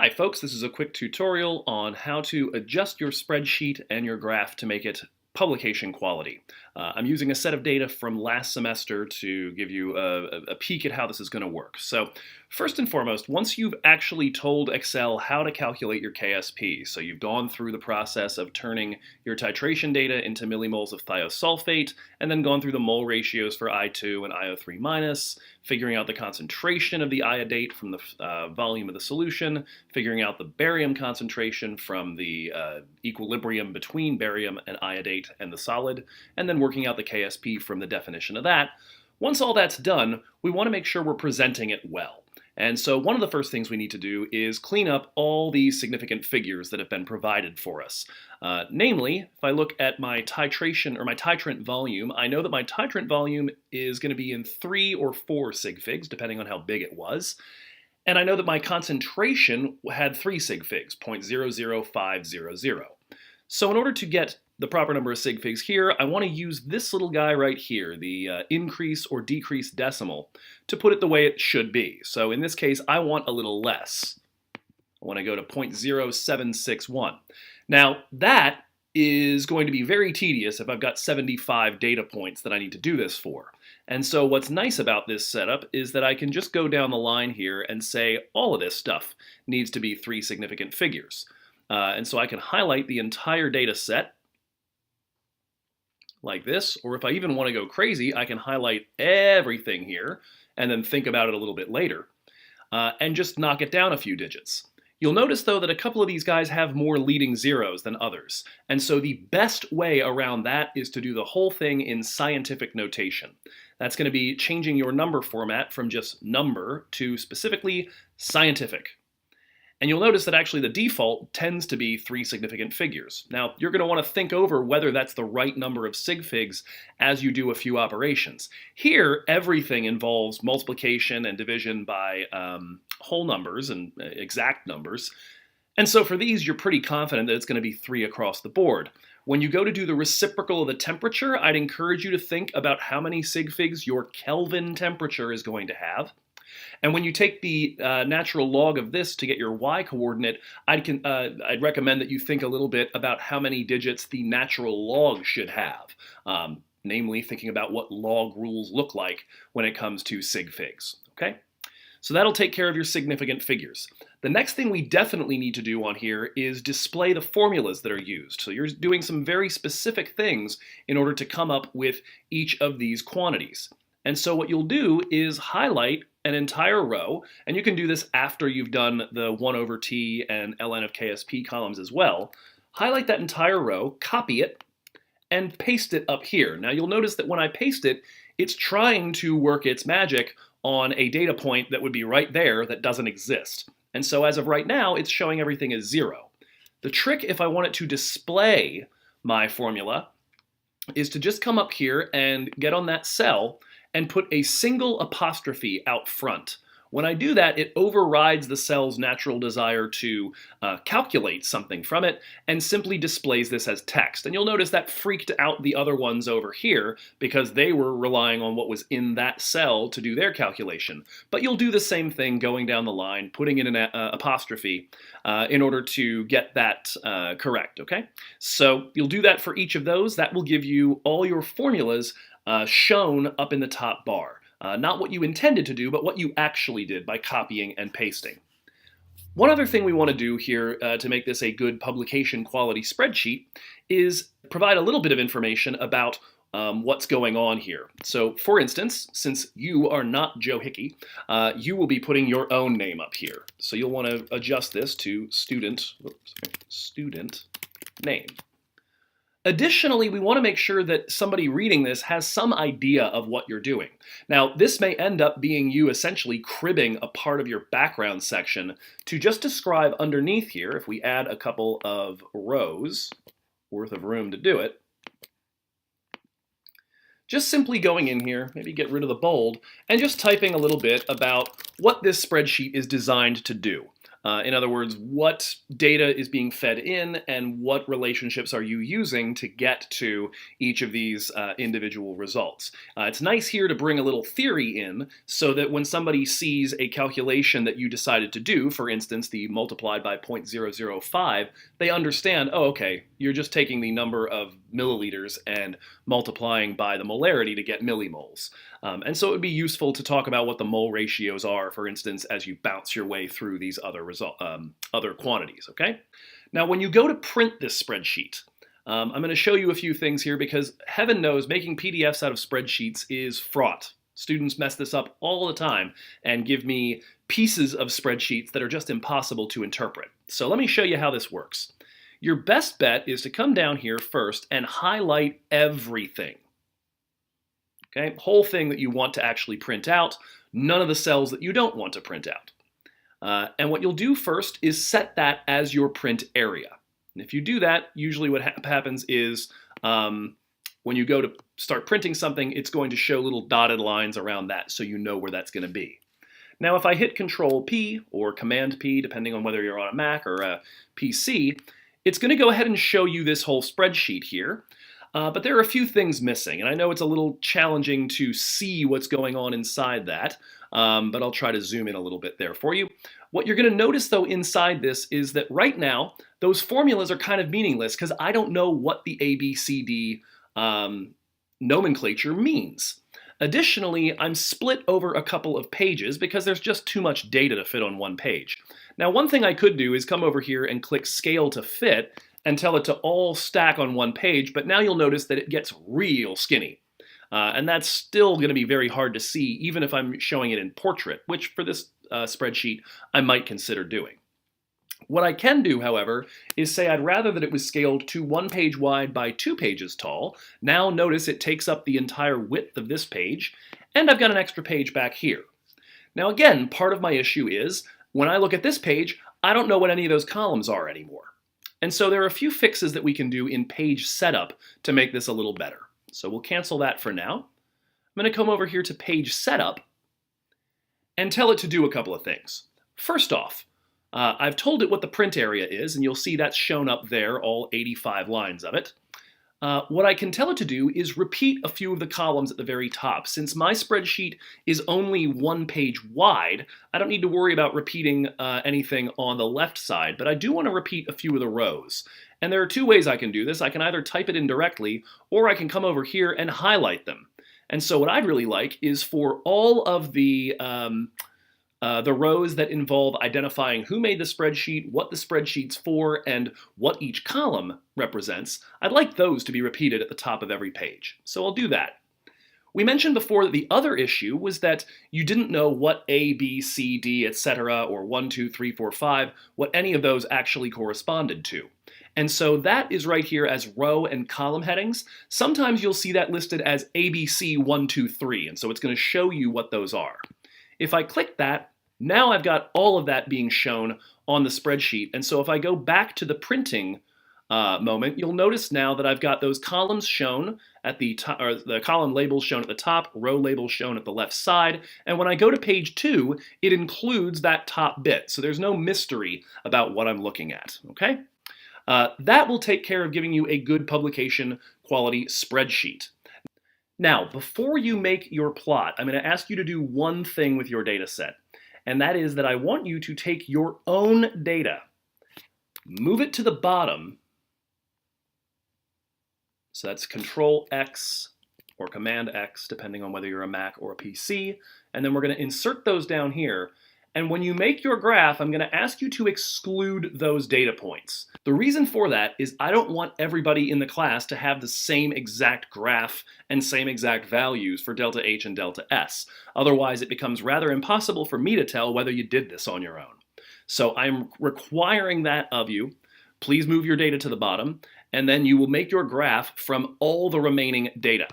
Hi folks, this is a quick tutorial on how to adjust your spreadsheet and your graph to make it publication quality. I'm using a set of data from last semester to give you a peek at how this is going to work. So first and foremost, once you've actually told Excel how to calculate your KSP, so you've gone through the process of turning your titration data into millimoles of thiosulfate, and then gone through the mole ratios for I2 and IO3 minus, figuring out the concentration of the iodate from the volume of the solution, figuring out the barium concentration from the equilibrium between barium and iodate and the solid, and then working out the KSP from the definition of that. Once all that's done, we want to make sure we're presenting it well. And so one of the first things we need to do is clean up all these significant figures that have been provided for us. Namely, if I look at my titration or my titrant volume, I know that my titrant volume is going to be in 3 or 4 sig figs, depending on how big it was. And I know that my concentration had 3 sig figs, 0.00500. So in order to get the proper number of sig figs here, I want to use this little guy right here, the increase or decrease decimal, to put it the way it should be. So in this case, I want a little less. I want to go to 0.0761. Now that is going to be very tedious if I've got 75 data points that I need to do this for. And so what's nice about this setup is that I can just go down the line here and say all of this stuff needs to be 3 significant figures. And so I can highlight the entire data set like this, or if I even want to go crazy, I can highlight everything here and then think about it a little bit later and just knock it down a few digits. You'll notice though that a couple of these guys have more leading zeros than others, and so the best way around that is to do the whole thing in scientific notation. That's going to be changing your number format from just number to specifically scientific. And you'll notice that actually the default tends to be 3 significant figures. Now, you're going to want to think over whether that's the right number of sig figs as you do a few operations. Here, everything involves multiplication and division by whole numbers and exact numbers. And so for these, you're pretty confident that it's going to be 3 across the board. When you go to do the reciprocal of the temperature, I'd encourage you to think about how many sig figs your Kelvin temperature is going to have. And when you take the natural log of this to get your y coordinate, I'd recommend that you think a little bit about how many digits the natural log should have, namely thinking about what log rules look like when it comes to sig figs. Okay? So that'll take care of your significant figures. The next thing we definitely need to do on here is display the formulas that are used. So you're doing some very specific things in order to come up with each of these quantities. And so what you'll do is highlight an entire row, and you can do this after you've done the 1 over t and ln of KSP columns as well. Highlight that entire row, copy it, and paste it up here. Now you'll notice that when I paste it, it's trying to work its magic on a data point that would be right there that doesn't exist. And so as of right now, it's showing everything as 0. The trick, if I want it to display my formula, is to just come up here and get on that cell and put a single apostrophe out front. When I do that, it overrides the cell's natural desire to calculate something from it and simply displays this as text. And you'll notice that freaked out the other ones over here because they were relying on what was in that cell to do their calculation. But you'll do the same thing going down the line, putting in an apostrophe in order to get that correct, okay? So you'll do that for each of those. That will give you all your formulas shown up in the top bar. Not what you intended to do, but what you actually did by copying and pasting. One other thing we want to do here to make this a good publication quality spreadsheet is provide a little bit of information about what's going on here. So for instance, since you are not Joe Hickey, you will be putting your own name up here. So you'll want to adjust this to student name. Additionally, we want to make sure that somebody reading this has some idea of what you're doing. Now, this may end up being you essentially cribbing a part of your background section to just describe underneath here, if we add a couple of rows worth of room to do it, just simply going in here, maybe get rid of the bold, and just typing a little bit about what this spreadsheet is designed to do. In other words, what data is being fed in and what relationships are you using to get to each of these individual results. It's nice here to bring a little theory in so that when somebody sees a calculation that you decided to do, for instance, the multiplied by 0.005, they understand, oh, okay, you're just taking the number of milliliters and multiplying by the molarity to get millimoles. And so it would be useful to talk about what the mole ratios are, for instance, as you bounce your way through these other quantities, okay? Now, when you go to print this spreadsheet, I'm going to show you a few things here because heaven knows making PDFs out of spreadsheets is fraught. Students mess this up all the time and give me pieces of spreadsheets that are just impossible to interpret. So let me show you how this works. Your best bet is to come down here first and highlight everything. Okay, whole thing that you want to actually print out, none of the cells that you don't want to print out. And what you'll do first is set that as your print area. And if you do that, usually what happens is when you go to start printing something, it's going to show little dotted lines around that so you know where that's going to be. Now if I hit Control P or Command P, depending on whether you're on a Mac or a PC, it's going to go ahead and show you this whole spreadsheet here. But there are a few things missing, and I know it's a little challenging to see what's going on inside that, but I'll try to zoom in a little bit there for you. What you're going to notice, though, inside this is that right now, those formulas are kind of meaningless because I don't know what the ABCD nomenclature means. Additionally, I'm split over a couple of pages because there's just too much data to fit on one page. Now, one thing I could do is come over here and click Scale to Fit, and tell it to all stack on one page, but now you'll notice that it gets real skinny. And that's still going to be very hard to see, even if I'm showing it in portrait, which for this spreadsheet I might consider doing. What I can do, however, is say I'd rather that it was scaled to 1 page wide by 2 pages tall. Now notice it takes up the entire width of this page, and I've got an extra page back here. Now again, part of my issue is, when I look at this page, I don't know what any of those columns are anymore. And so there are a few fixes that we can do in page setup to make this a little better. So we'll cancel that for now. I'm going to come over here to page setup and tell it to do a couple of things. First off, I've told it what the print area is, and you'll see that's shown up there, all 85 lines of it. What I can tell it to do is repeat a few of the columns at the very top. Since my spreadsheet is only 1 page wide, I don't need to worry about repeating anything on the left side, but I do want to repeat a few of the rows. And there are 2 ways I can do this. I can either type it in directly, or I can come over here and highlight them. And so what I'd really like is for all of the rows that involve identifying who made the spreadsheet, what the spreadsheet's for, and what each column represents, I'd like those to be repeated at the top of every page. So I'll do that. We mentioned before that the other issue was that you didn't know what A, B, C, D, etc., or 1, 2, 3, 4, 5, what any of those actually corresponded to. And so that is right here as row and column headings. Sometimes you'll see that listed as ABC 1, 2, 3, and so it's going to show you what those are. If I click that, now I've got all of that being shown on the spreadsheet. And so if I go back to the printing moment, you'll notice now that I've got those columns shown at the top, or the column labels shown at the top, row labels shown at the left side. And when I go to page 2, it includes that top bit. So there's no mystery about what I'm looking at, okay? That will take care of giving you a good publication quality spreadsheet. Now, before you make your plot, I'm going to ask you to do one thing with your data set. And that is that I want you to take your own data, move it to the bottom. So that's Control X or Command X, depending on whether you're a Mac or a PC. And then we're going to insert those down here. And when you make your graph, I'm going to ask you to exclude those data points. The reason for that is I don't want everybody in the class to have the same exact graph and same exact values for delta H and delta S. Otherwise, it becomes rather impossible for me to tell whether you did this on your own. So I'm requiring that of you. Please move your data to the bottom, and then you will make your graph from all the remaining data.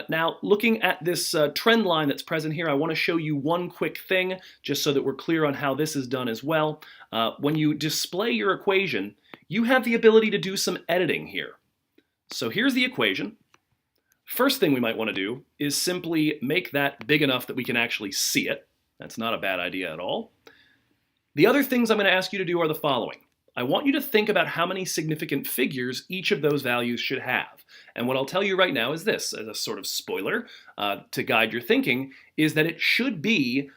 Now, looking at this trend line that's present here, I want to show you one quick thing, just so that we're clear on how this is done as well. When you display your equation, you have the ability to do some editing here. So here's the equation. First thing we might want to do is simply make that big enough that we can actually see it. That's not a bad idea at all. The other things I'm going to ask you to do are the following. I want you to think about how many significant figures each of those values should have. And what I'll tell you right now is this, as a sort of spoiler to guide your thinking, is that it should be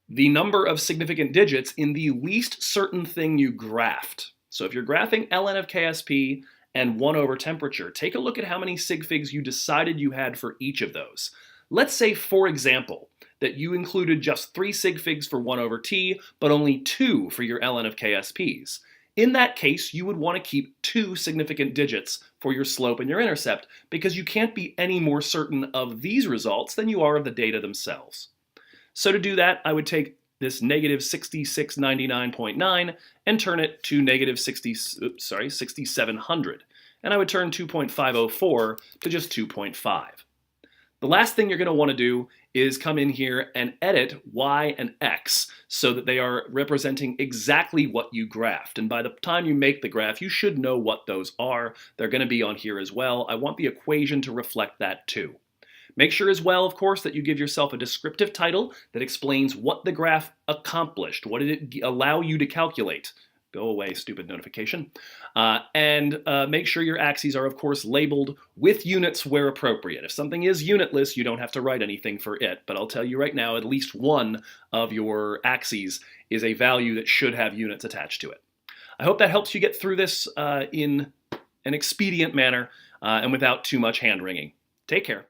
the number of significant digits in the least certain thing you graphed. So if you're graphing ln of KSP and 1 over temperature, take a look at how many sig figs you decided you had for each of those. Let's say, for example, that you included just 3 sig figs for 1 over T, but only 2 for your ln of KSPs. In that case, you would want to keep 2 significant digits for your slope and your intercept, because you can't be any more certain of these results than you are of the data themselves. So to do that, I would take this negative 6699.9 and turn it to negative 6700. And I would turn 2.504 to just 2.5. The last thing you're going to want to do is come in here and edit y and x so that they are representing exactly what you graphed. And by the time you make the graph, you should know what those are. They're going to be on here as well. I want the equation to reflect that too. Make sure as well, of course, that you give yourself a descriptive title that explains what the graph accomplished. What did it allow you to calculate? Go away, stupid notification. And make sure your axes are, of course, labeled with units where appropriate. If something is unitless, you don't have to write anything for it. But I'll tell you right now, at least one of your axes is a value that should have units attached to it. I hope that helps you get through this in an expedient manner and without too much hand-wringing. Take care.